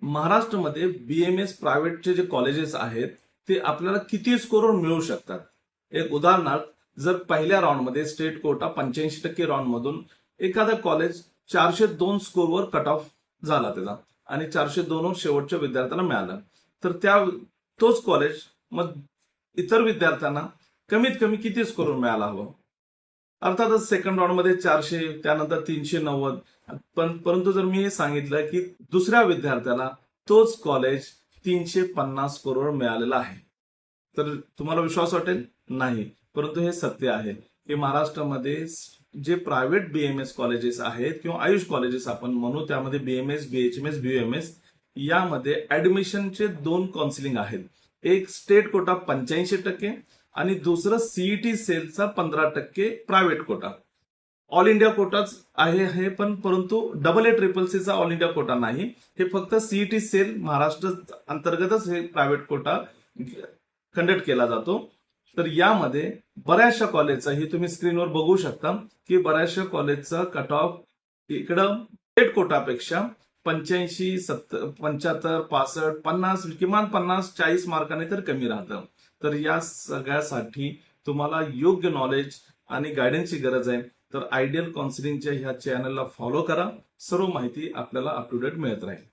महाराष्ट्रामध्ये बीएमएस प्रायव्हेटचे जे कॉलेजेस आहेत ते आपल्याला किती स्कोरवर मिळू शकतात. एक उदाहरणार्थ, जर पहिल्या राऊंडमध्ये स्टेट कोटा 85% राऊंड मधून एखादा कॉलेज 402 स्कोरवर कट ऑफ झाला त्याचा आणि 402 शेवटच्या विद्यार्थ्यांना मिळालं, तर तोच कॉलेज मग इतर विद्यार्थ्यांना कमीत कमी किती स्कोरवर मिळायला हवं. अर्थातच सेकंड राऊंड मध्ये 400, त्यानंतर 390. परंतु जर मी हे सांगितलं की दुसऱ्या विद्यार्थ्याला तोच कॉलेज 350 स्कोरवर मिळालेला आहे, तर तुम्हाला विश्वास वाटेल? नाही. परंतु हे सत्य आहे की महाराष्ट्रामध्ये जे प्रायव्हेट बीएमएस कॉलेजेस आहेत किंवा आयुष कॉलेजेस आपण म्हणू, त्यामध्ये बीएमएस, बीएचएमएस, बीएमएस यामध्ये ऍडमिशनचे 2 काउन्सिलिंग आहेत. एक स्टेट कोटा 85% आणि दुसरं सीईटी सेलचा 15% प्रायव्हेट कोटा. ऑल इंडिया कोटाच आहे पण परंतु AA-CCCचा ऑल इंडिया कोटा नाही. हे फक्त सीईटी सेल महाराष्ट्र अंतर्गतच हे प्रायव्हेट कोटा कंडक्ट केला जातो. तर यामध्ये बऱ्याचशा कॉलेजचा, हे तुम्ही स्क्रीनवर बघू शकता की बऱ्याचशा कॉलेजचा कट ऑफ इकडं स्टेट कोटापेक्षा 85, 75, 65, 50, किमान 50, 40 मार्काने तर कमी राहतं. तर या सगळ्यासाठी तुम्हाला योग्य नॉलेज आणि गायडन्सची गरज आहे. तर आयडियल काउन्सिलिंगच्या ह्या चॅनलला फॉलो करा. सर्व माहिती आपल्याला अप टू डेट मिळत राहील.